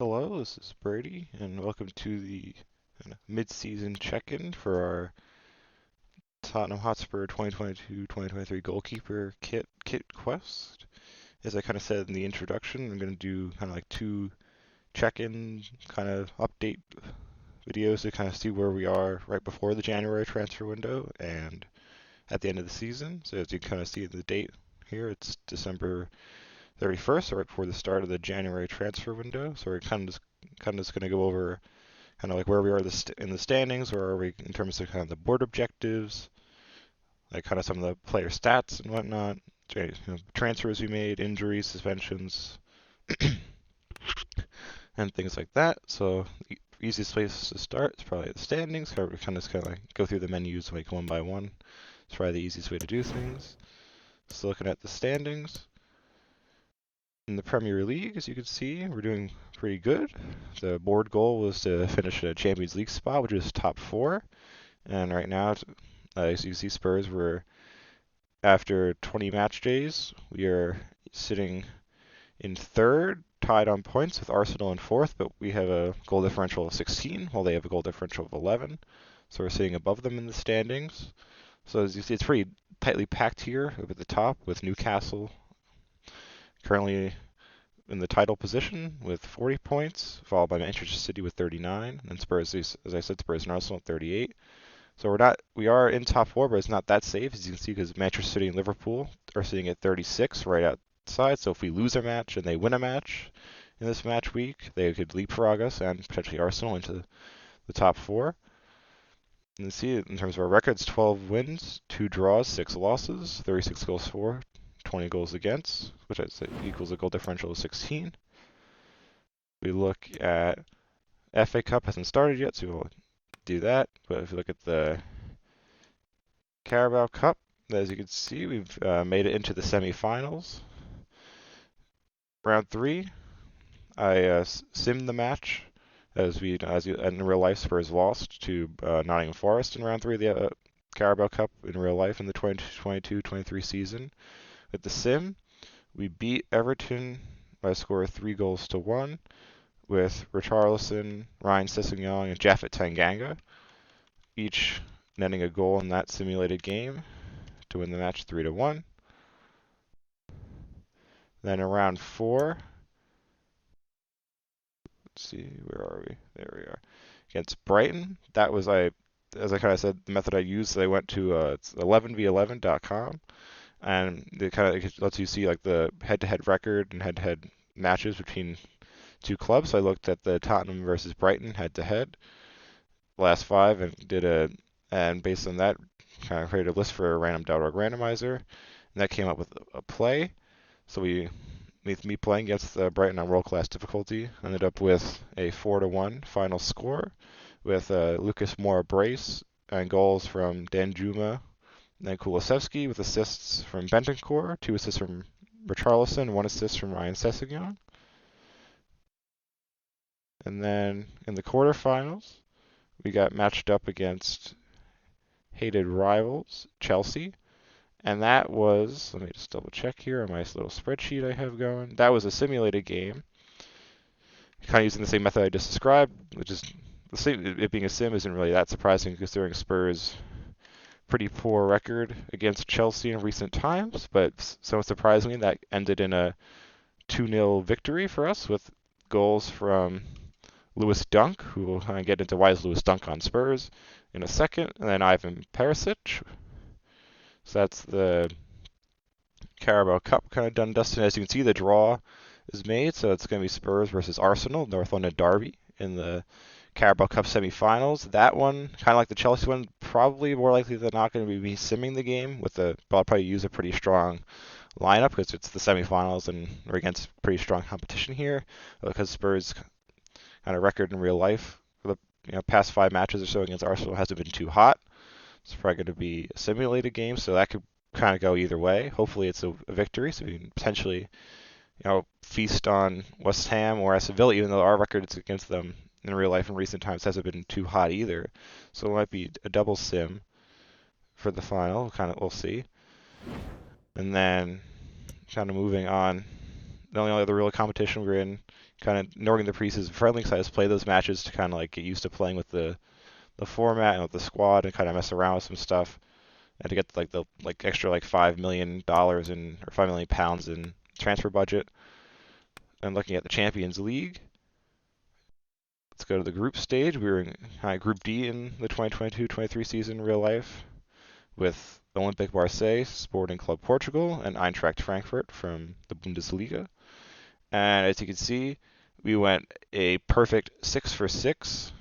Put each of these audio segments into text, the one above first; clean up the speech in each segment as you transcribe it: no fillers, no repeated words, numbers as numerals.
Hello, this is Brady, and welcome to the mid-season check-in for our Tottenham Hotspur 2022-2023 goalkeeper kit quest. As I kind of said in the introduction, I'm going to do kind of like two check-in kind of update videos to kind of see where we are right before the January transfer window and at the end of the season. So as you kind of see the date here, it's December 31st, so right before the start of the January transfer window. So we're kind of just going to go over kind of like where we are in the standings, where are we in terms of kind of the board objectives, like kind of some of the player stats and whatnot, transfers we made, injuries, suspensions, and things like that. So the easiest place to start is probably the standings. We kind of like go through the menus like one by one. It's probably the easiest way to do things. So looking at the standings. In the Premier League, as you can see, we're doing pretty good. The board goal was to finish a Champions League spot, which is top four. And right now, as you can see, Spurs were, after 20 match days, we are sitting in third, tied on points with Arsenal in fourth, but we have a goal differential of 16, while they have a goal differential of 11. So we're sitting above them in the standings. So as you see, it's pretty tightly packed here up at the top, with Newcastle currently in the title position with 40 points, followed by Manchester City with 39, and Spurs, as I said, Spurs and Arsenal at 38. So we are in top four, but it's not that safe, as you can see, because Manchester City and Liverpool are sitting at 36 right outside. So if we lose a match and they win a match in this match week, they could leapfrog us and potentially Arsenal into the top four. And you see, in terms of our records, 12 wins, 2 draws, 6 losses, 36 goals for, 20 goals against, which I'd say equals a goal differential of 16. We look at FA Cup hasn't started yet, so we'll do that. But if you look at the Carabao Cup, as you can see, we've made it into the semi-finals. Round 3, I simmed the match as in real life, Spurs lost to Nottingham Forest in round 3 of the Carabao Cup in real life in the 2022-23 season. With the sim, we beat Everton by a score of 3-1 with Richarlison, Ryan Sessegnon, and Japhet Tanganga, each netting a goal in that simulated game to win the match 3-1. Then in round 4, let's see, where are we? There we are. Against Brighton, that was as I kind of said, the method I used. So I went to 11v11.com, and it kind of lets you see like the head-to-head record and head-to-head matches between two clubs. So I looked at the Tottenham versus Brighton head-to-head last 5 and based on that, kind of created a list for a random.org randomizer, and that came up with a play. So with me playing against Brighton on world-class difficulty, ended up with a 4-1 final score, with Lucas Moura brace and goals from Danjuma and Kulusevski, with assists from Bentancur, 2 assists from Richarlison, 1 assist from Ryan Sessegnon. And then in the quarterfinals, we got matched up against hated rivals, Chelsea. And that was, let me just double check here on my little spreadsheet I have going. That was a simulated game, kind of using the same method I just described, which is the same. It being a sim isn't really that surprising considering Spurs' pretty poor record against Chelsea in recent times. But so surprisingly, that ended in a 2-0 victory for us with goals from Lewis Dunk, who will kind of get into why is Lewis Dunk on Spurs in a second, and then Ivan Perisic. So that's the Carabao Cup kind of done dusted. As you can see, the draw is made, so it's going to be Spurs versus Arsenal, North London derby in the Carabao Cup semi-finals. That one, kind of like the Chelsea one, probably more likely than not going to be simming the game. But I'll probably use a pretty strong lineup because it's the semi-finals and we're against pretty strong competition here. Because Spurs kind of record in real life for the past 5 matches or so against Arsenal hasn't been too hot. It's probably going to be a simulated game, so that could kind of go either way. Hopefully it's a victory, so we can potentially, feast on West Ham or Aston Villa, even though our record against them in real life in recent times hasn't been too hot either. So it might be a double sim for the final. We'll see. And then kind of moving on, the only other real competition we're in kind of ignoring the preseason friendly, because I just play those matches to kind of like get used to playing with the format and with the squad and kind of mess around with some stuff, and to get like the like extra like $5 million in or £5 million in transfer budget. And looking at the Champions League, let's go to the group stage. We were in Group D in the 2022-23 season in real life with Olympique Marseille, Sporting Club Portugal, and Eintracht Frankfurt from the Bundesliga. And as you can see, we went a perfect 6 for 6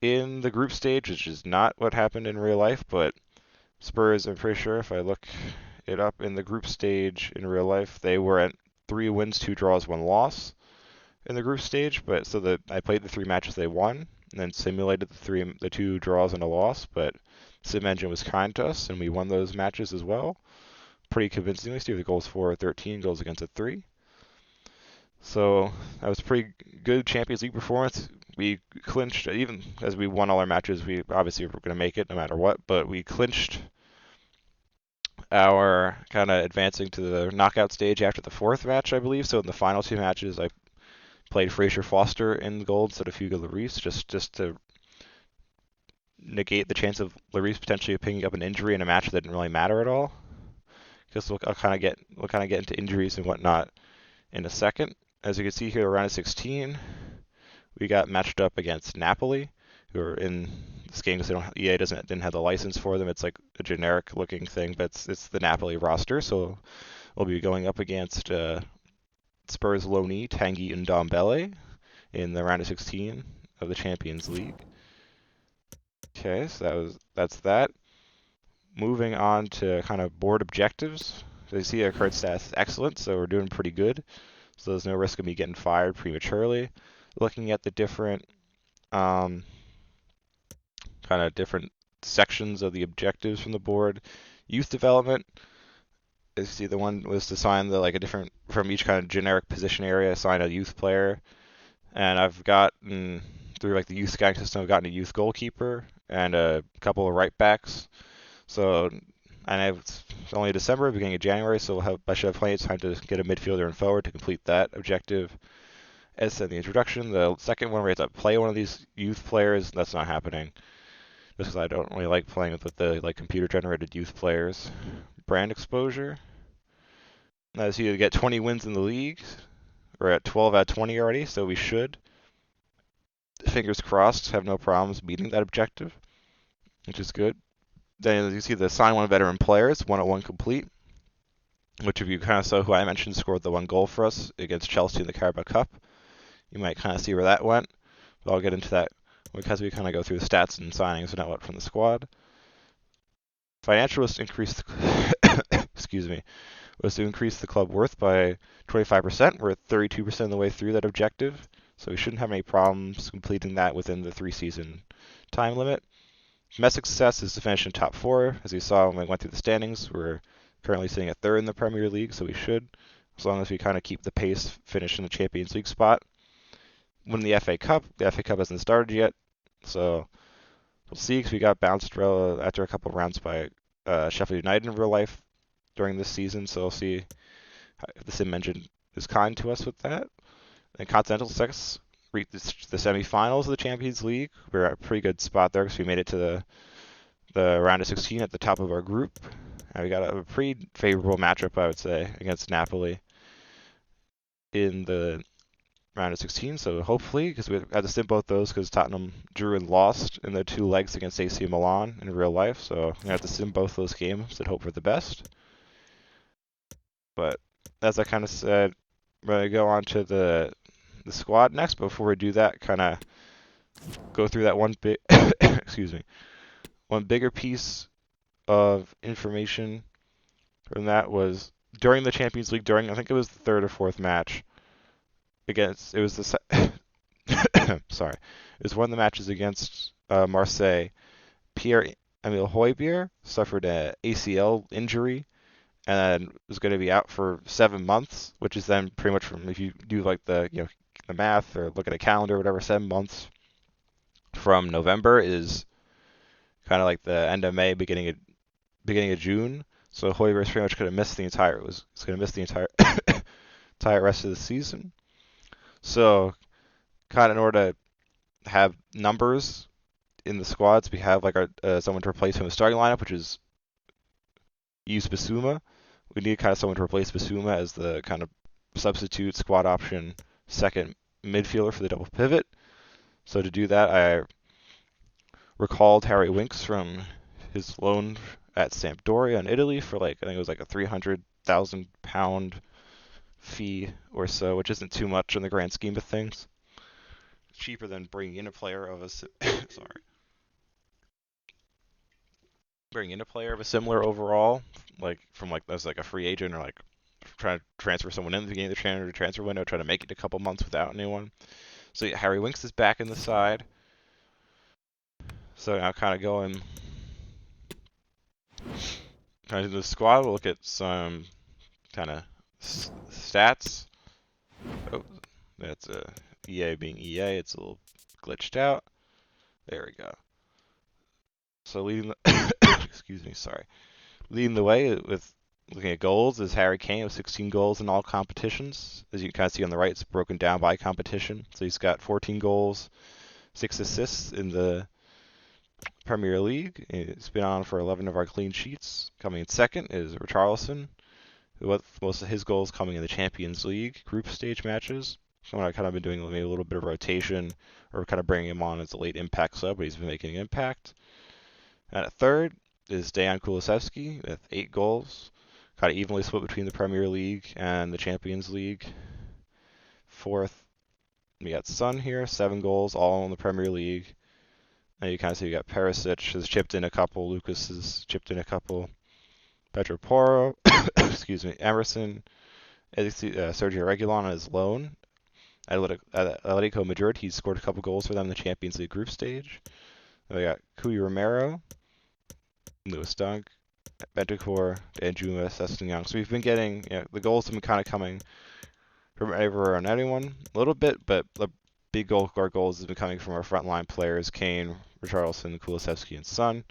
in the group stage, which is not what happened in real life, but Spurs, I'm pretty sure if I look it up in the group stage in real life, they were at 3 wins, 2 draws, 1 loss in the group stage. But so that I played the 3 matches they won, and then simulated the 2 draws and a loss. But Sim Engine was kind to us, and we won those matches as well, pretty convincingly. Steve goals for 13, goals against a 3. So that was a pretty good Champions League performance. We clinched, even as we won all our matches, we obviously were going to make it no matter what, but we clinched our kind of advancing to the knockout stage after the 4th match, I believe. So in the final 2 matches, I played Fraser Foster in the goal instead of Hugo Lloris, just to negate the chance of Lloris potentially picking up an injury in a match that didn't really matter at all. Because we'll kind of get into injuries and whatnot in a second. As you can see here, around 16, we got matched up against Napoli, who are in this game because EA didn't have the license for them. It's like a generic looking thing, but it's the Napoli roster. So we'll be going up against Spurs loanee Tanguy Ndombele in the round of 16 of the Champions League. Okay, so that's that. Moving on to kind of board objectives. As you see, our current status is excellent, so we're doing pretty good. So there's no risk of me getting fired prematurely. Looking at the different kind of different sections of the objectives from the board. Youth development. As you see, the one was to assign a different from each kind of generic position area, assign a youth player. And I've gotten through like the youth scouting system, I've gotten a youth goalkeeper and a couple of right backs. So, and it's only December, beginning of January, so I should have plenty of time to get a midfielder and forward to complete that objective. As said in the introduction, the second one where you have to play one of these youth players, that's not happening. Just because I don't really like playing with the computer-generated youth players. Brand exposure. As you get 20 wins in the league. We're at 12 out of 20 already, so we should, fingers crossed, have no problems meeting that objective, which is good. Then as you see the sign 1 veteran players, 101 complete, which if you kind of saw who I mentioned scored the 1 goal for us against Chelsea in the Carabao Cup, you might kind of see where that went. But I'll get into that because we kind of go through the stats and signings and outlet from the squad. Financial was to increase excuse me, was to increase the club worth by 25%. We're at 32% of the way through that objective, so we shouldn't have any problems completing that within the 3-season time limit. Domestic success is to finish in top 4. As you saw when we went through the standings, we're currently sitting at 3rd in the Premier League, so we should, as long as we kind of keep the pace, finish in the Champions League spot. Win the FA Cup. The FA Cup hasn't started yet, so we'll see, because we got bounced after a couple of rounds by Sheffield United in real life during this season, so we'll see if the Sim Engine is kind to us with that. And Continental success, reached the semi-finals of the Champions League. We're at a pretty good spot there because we made it to the round of 16 at the top of our group. And we got a pretty favorable matchup, I would say, against Napoli in the round of 16. So hopefully, because we had to sim both those because Tottenham drew and lost in their 2 legs against AC Milan in real life. So I'm going to have to sim both those games and hope for the best. But as I kind of said, we're going to go on to the squad next. But before we do that, kind of go through that one big, excuse me, one bigger piece of information from that was during the Champions League, I think it was the 3rd or 4th match against, it was sorry, it was one of the matches against Marseille. Pierre-Emile Højbjerg suffered an ACL injury and was going to be out for 7 months, which is then pretty much from, if you do like the math or look at a calendar or whatever, 7 months from November is kind of like the end of May, beginning of June. So Højbjerg is pretty much going to miss the entire entire rest of the season. So, kind of in order to have numbers in the squads, we have like our someone to replace him in the starting lineup, which is use Basuma. We need kind of someone to replace Basuma as the kind of substitute squad option second midfielder for the double pivot. So to do that, I recalled Harry Winks from his loan at Sampdoria in Italy for like I think it was like a £300,000 fee or so, which isn't too much in the grand scheme of things. Cheaper than bringing in a player of a sorry, bringing in a player of a similar overall, like from like as like a free agent or like trying to transfer someone in the beginning of the transfer window, try to make it a couple months without anyone. So yeah, Harry Winks is back in the side. So now kind of going kind of the squad. We'll look at some kind of stats. Oh, that's EA being EA. It's a little glitched out. There we go. So leading the excuse me, sorry. Leading the way with looking at goals is Harry Kane with 16 goals in all competitions. As you can kind of see on the right, it's broken down by competition. So he's got 14 goals, 6 assists in the Premier League. He's been on for 11 of our clean sheets. Coming in second is Richarlison, with most of his goals coming in the Champions League group stage matches. So I've kind of been doing maybe a little bit of rotation or kind of bringing him on as a late impact sub, but he's been making an impact. And at third is Dejan Kulusevski with 8 goals, kind of evenly split between the Premier League and the Champions League. Fourth, we got Son here, 7 goals, all in the Premier League. And you kind of see we got Perisic has chipped in a couple, Lucas has chipped in a couple, Pedro Porro, excuse me, Emerson, Sergio Reguilon on his loan. At Atletico Madrid, he's scored a couple goals for them in the Champions League group stage. Then we got Cuy Romero, Lewis Dunk, Bentancur, Danjuma, Sessegnon. So we've been getting, the goals have been kind of coming from everywhere on anyone a little bit, but the big goal our goals has been coming from our frontline players, Kane, Richarlison, Kulusevski, and Son.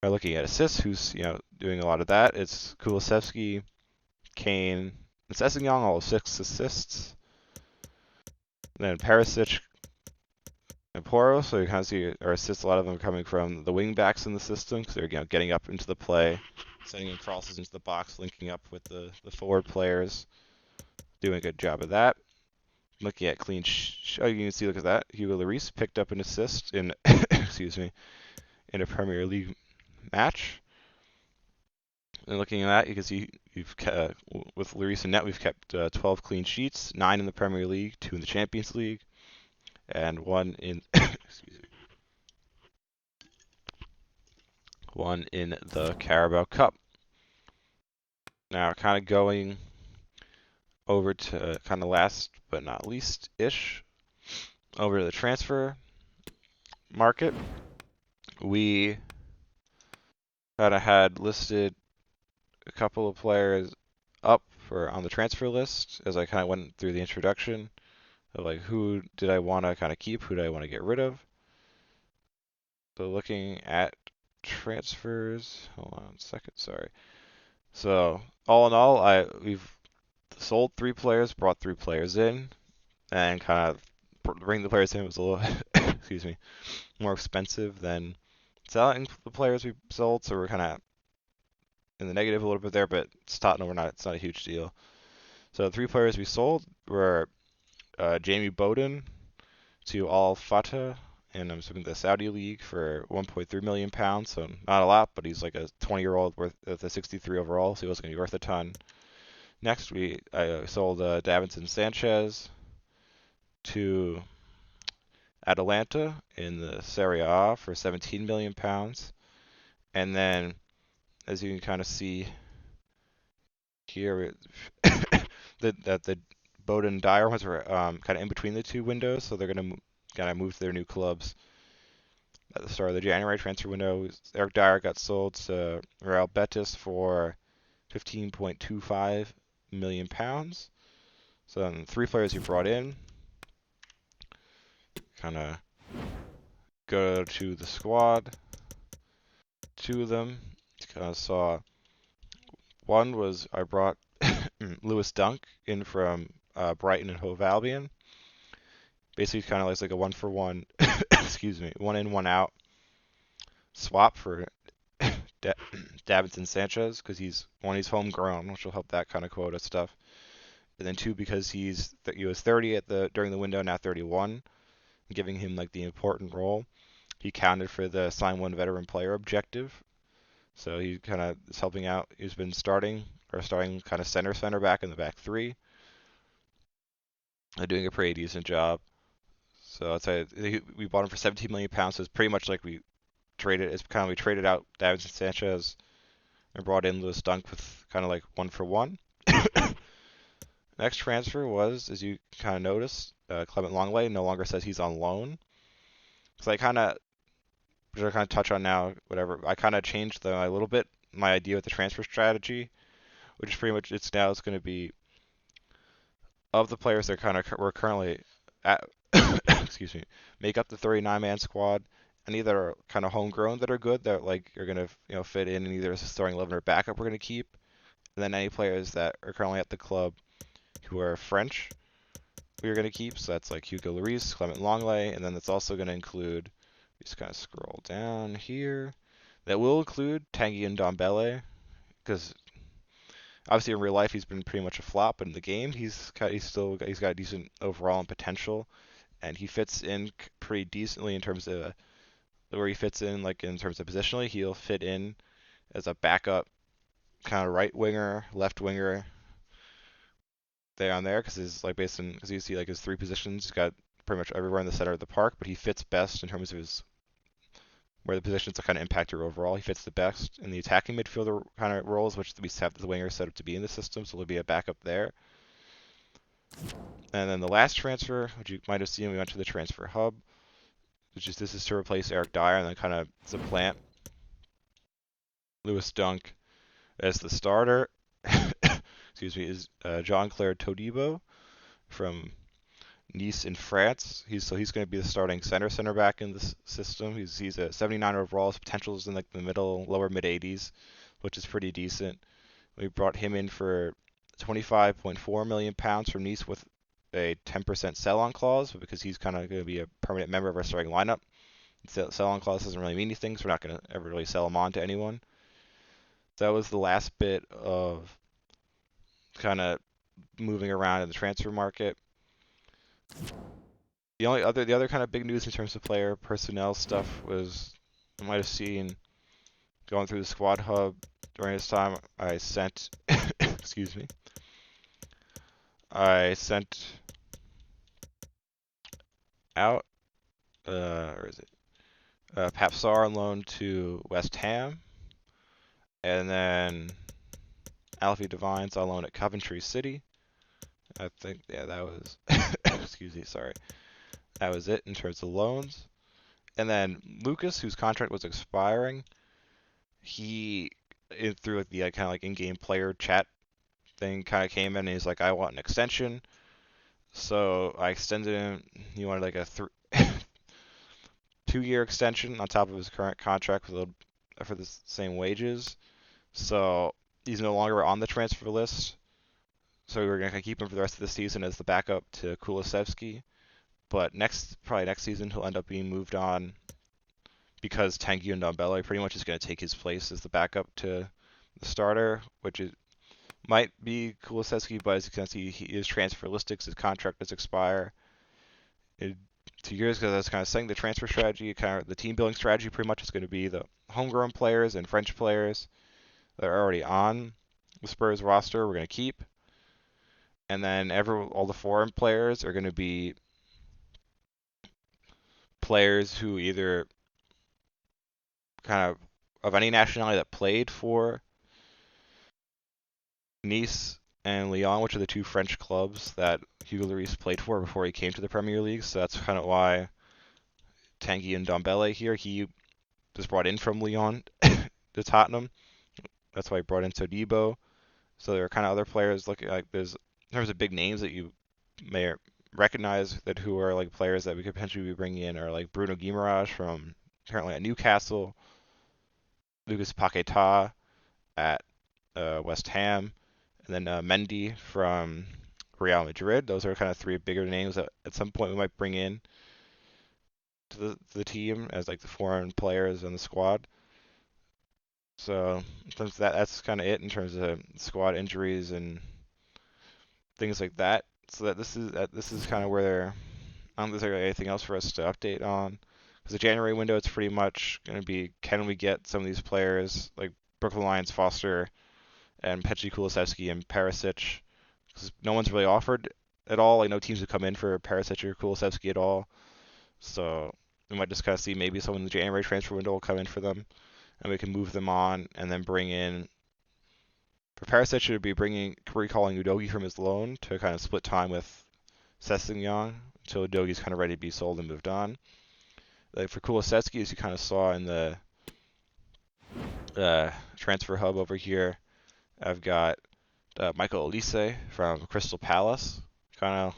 By looking at assists, who's doing a lot of that, it's Kulusevski, Kane, and Sessegnon, all 6 assists. And then Perisic and Porro, so you kind of see our assists, a lot of them are coming from the wing backs in the system, because they're getting up into the play, sending in crosses into the box, linking up with the forward players, doing a good job of that. Looking at clean, you can see, look at that. Hugo Lloris picked up an assist in, excuse me, in a Premier League match. And looking at that, you can see with Lloris and net, we've kept 12 clean sheets, 9 in the Premier League, 2 in the Champions League, and 1 in, excuse me, 1 in the Carabao Cup. Now, kind of going over to kind of last but not least-ish, over to the transfer market. We kind of had listed a couple of players up for on the transfer list as I kind of went through the introduction of like who did I want to kind of keep, who did I want to get rid of. So looking at transfers, hold on a second, sorry. So all in all, we've sold 3 players, brought 3 players in, and kind of bringing the players in was a little, excuse me, more expensive than selling the players we sold. So we're kind of in the negative a little bit there, but it's Tottenham, it's not a huge deal. So the 3 players we sold were Jamie Bowden to Al Fatah, and I'm assuming the Saudi league for £1.3 million. So not a lot, but he's like a 20-year-old with a 63 overall, so he wasn't going to be worth a ton. Next, I sold Davinson Sanchez to Atalanta in the Serie A for £17 million. And then, as you can kind of see here, that the Bowden Dyer ones were kind of in between the 2 windows, so they're going to kind of move to their new clubs at the start of the January transfer window. Eric Dyer got sold to Real Betis for £15.25 million. So then 3 players he brought in. Kind of go to the squad. 2 of them kind of saw. One was I brought Lewis Dunk in from Brighton and Hove Albion. Basically, kind of like a one for one, excuse me, one in, one out swap for Davinson Sanchez because he's homegrown, which will help that kind of quota stuff. And then two, because he was 30 during the window, now 31, giving him like the important role. He counted for the sign one veteran player objective, so he kind of is helping out. He's been starting kind of center back in the back three, doing a pretty decent job. So I'd say we bought him for 17 million pounds. So it's pretty much like we traded out Davinson Sanchez and brought in Lewis Dunk with kind of like one for one. Next transfer was, as you kind of noticed, Clement Longley no longer says he's on loan. So which I kind of touch on now, whatever. I kind of changed a little bit my idea with the transfer strategy, which is pretty much it's going to be of the players that we're currently at, excuse me, make up the 39-man squad. Any that are kind of homegrown that are good that like are going to fit in either as a starting 11 or backup we're going to keep. And then any players that are currently at the club who are French we're going to keep. So that's like Hugo Lloris, Clement Longley, and then that's also going to include, just kind of scroll down here, that will include Tanguy and Ndombele, because obviously in real life he's been pretty much a flop, but in the game he's got decent overall and potential, and he fits in pretty decently in terms of where he fits in, like in terms of positionally, he'll fit in as a backup kind of right winger, left winger, there because he's like because you see like his three positions, he's got pretty much everywhere in the center of the park, but he fits best in terms of his where the positions that kind of impact your overall. He fits the best in the attacking midfielder kind of roles, which we have the winger set up to be in the system, so he'll be a backup there. And then the last transfer, which you might have seen, we went to the transfer hub, this is to replace Eric Dyer and then kind of supplant Lewis Dunk as the starter. Excuse me, is Jean-Claire Todibo from Nice in France. He's going to be the starting center back in this system. He's a 79 overall. His potential is in like the lower mid 80s, which is pretty decent. We brought him in for 25.4 million pounds from Nice with a 10% sell-on clause because he's kind of going to be a permanent member of our starting lineup. The sell-on clause doesn't really mean anything, so we're not going to ever really sell him on to anyone. That was the last bit of kind of moving around in the transfer market. The other kind of big news in terms of player personnel stuff was, you might have seen going through the squad hub during this time, I sent excuse me, I sent out where is it? Pap Sarr on loan to West Ham, and then Alfie Devine's on loan at Coventry City. I think that was excuse me, sorry. That was it in terms of loans. And then Lucas, whose contract was expiring, he through the kind of like in-game player chat thing kind of came in and he's like, I want an extension. So I extended him. He wanted like a 2-year extension on top of his current contract for the same wages. So he's no longer on the transfer list. So we were going to keep him for the rest of the season as the backup to Kulusevski. But probably next season, he'll end up being moved on because Tanguy and Ndombele pretty much is going to take his place as the backup to the starter, which might be Kulusevski, but as you can see, he is transferlistic. His contract does expire in 2 years because I was kind of saying the transfer strategy, kind of the team building strategy pretty much is going to be the homegrown players and French players that are already on the Spurs roster we're going to keep. And then all the foreign players are going to be players who either kind of any nationality that played for Nice and Lyon, which are the two French clubs that Hugo Lloris played for before he came to the Premier League. So that's kind of why Tanguy and Ndombele here, he was brought in from Lyon to Tottenham. That's why he brought in Todibo. So there are kind of other players looking like in terms of big names that you may recognize that who are like players that we could potentially be bringing in are like Bruno Guimaraes from currently at Newcastle, Lucas Paquetá at West Ham, and then Mendy from Real Madrid. Those are kind of three bigger names that at some point we might bring in to the team as like the foreign players in the squad. So in terms of that's kind of it in terms of squad injuries and things like that. So this is kind of where I don't think there's anything else for us to update on. Because the January window, it's pretty much going to be, can we get some of these players like Brooklyn Lions, Foster, and Petri Kulusevski and Perisic? Because no one's really offered at all. Like no teams have come in for Perisic or Kulusevski at all. So we might just kind of see maybe someone in the January transfer window will come in for them, and we can move them on and then bring in. For Perisic, should be recalling Udogi from his loan to kind of split time with Sessegnon until Udogi's kind of ready to be sold and moved on. Like for Kulusevski, as you kind of saw in the transfer hub over here, I've got Michael Olise from Crystal Palace, kind of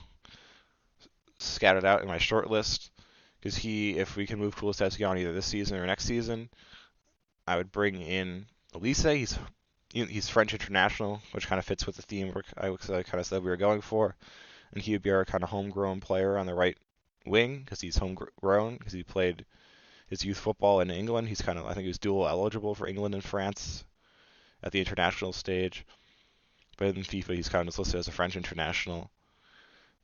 scattered out in my short list. Because if we can move Kulusevski on either this season or next season, I would bring in Olise. He's French international, which kind of fits with the theme I kind of said we were going for. And he would be our kind of homegrown player on the right wing because he's homegrown, because he played his youth football in England. He's I think he was dual eligible for England and France at the international stage. But in FIFA, he's kind of just listed as a French international.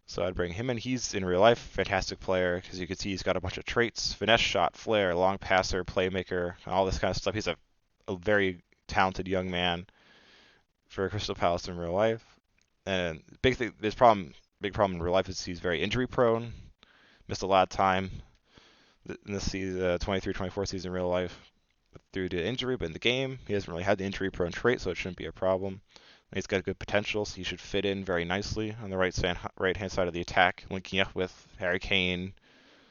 So I'd bring him in. He's, in real life, fantastic player because you can see he's got a bunch of traits: finesse shot, flair, long passer, playmaker, all this kind of stuff. He's a very talented young man for Crystal Palace in real life. And big problem in real life is he's very injury prone. Missed a lot of time in this season, 23-24 season in real life due to injury, but in the game, he hasn't really had the injury prone trait, so it shouldn't be a problem. And he's got good potential, so he should fit in very nicely on the right-hand side of the attack, linking up with Harry Kane,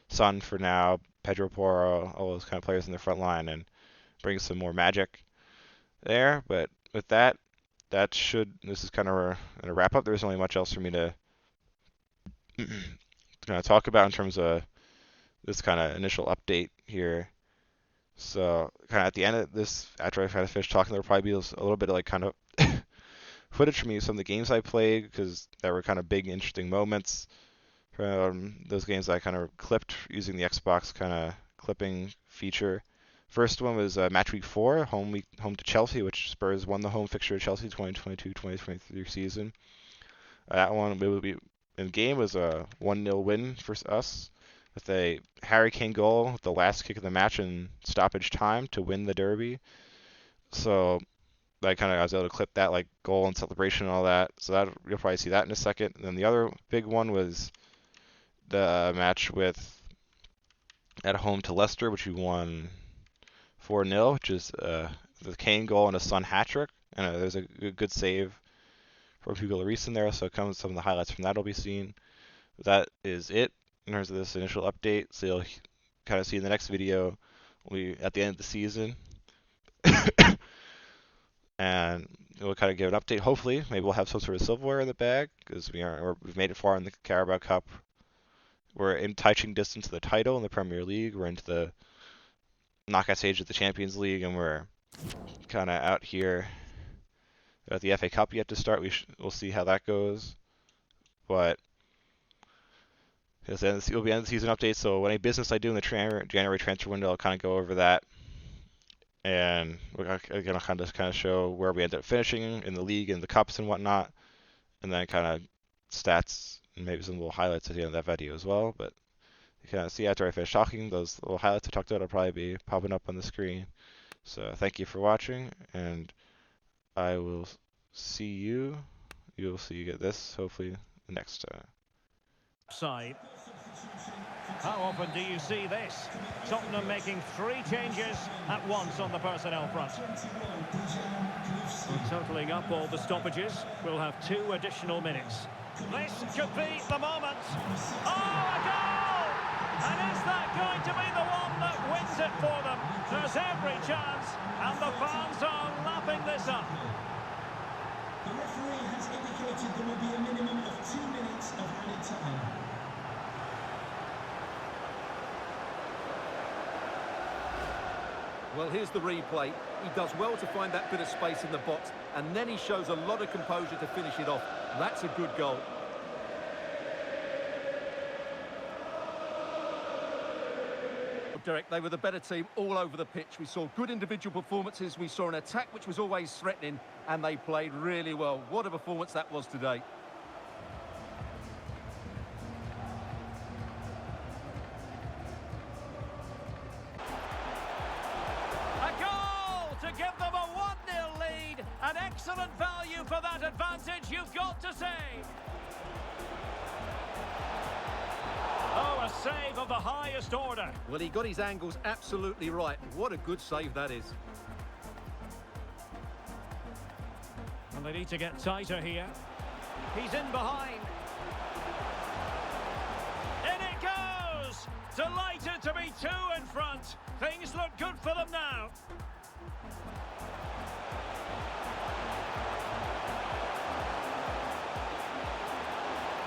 Son for now, Pedro Porro, all those kind of players in the front line, and bring some more magic there. But with that, this is kind of a wrap up. There's only much else for me to talk about in terms of this kind of initial update here. So kind of at the end of this, after I've kind of finished talking, there'll probably be a little bit of like kind of footage from me of some of the games I played, because there were kind of big interesting moments from those games that I kind of clipped using the Xbox kind of clipping feature. First one was match week 4, home to Chelsea, which Spurs won the home fixture of Chelsea 2022-2023 season. That one in the game was a 1-0 win for us, with a Harry Kane goal, the last kick of the match in stoppage time to win the derby. So I was able to clip that like goal and celebration and all that. So you'll probably see that in a second. And then the other big one was the match at home to Leicester, which we won 4-0, which is the Kane goal and a Son hat-trick. And there's a good save from Hugo Lloris in there, so some of the highlights from that will be seen. That is it in terms of this initial update. So you'll kind of see in the next video, at the end of the season, and we'll kind of give an update. Hopefully, maybe we'll have some sort of silverware in the bag, because we've made it far in the Carabao Cup. We're in touching distance of the title in the Premier League. We're into the knockout stage of the Champions League, and we're kind of out here at the FA Cup yet to start. We'll see how that goes, but it'll be end of the season update. So any business I do in the January transfer window, I'll kind of go over that, and we're gonna kind of show where we end up finishing in the league and the cups and whatnot, and then kind of stats and maybe some little highlights at the end of that video as well. But you can see after I finish talking, those little highlights I talked about will probably be popping up on the screen. So thank you for watching, and I will see you. You'll see you get this hopefully next time. Side. How often do you see this? Tottenham making 3 changes at once on the personnel front. Totaling up all the stoppages, we'll have 2 additional minutes. This could be the moment. Oh, a goal! And is that going to be the one that wins it for them? There's every chance, and the fans are lapping this up. The referee has indicated there will be a minimum of 2 minutes of added time. Well, here's the replay. He does well to find that bit of space in the box, and then he shows a lot of composure to finish it off. That's a good goal. Derek, they were the better team all over the pitch. We saw good individual performances, we saw an attack which was always threatening, and they played really well. What a performance that was today. A goal to give them a 1-0 lead. An excellent value for that advantage, you've got to say. Oh, a save of the highest order. Well, he got his angles absolutely right. What a good save that is. And they need to get tighter here. He's in behind. In it goes! Delighted to be two in front. Things look good for them now.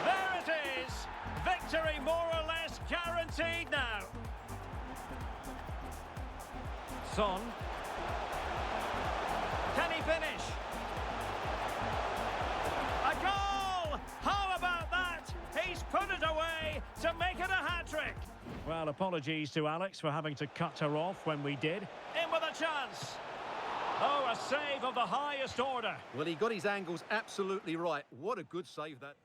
There it is. Victory more or less guaranteed now. Son. Can he finish? A goal! How about that? He's put it away to make it a hat-trick. Well, apologies to Alex for having to cut her off when we did. In with a chance. Oh, a save of the highest order. Well, he got his angles absolutely right. What a good save that.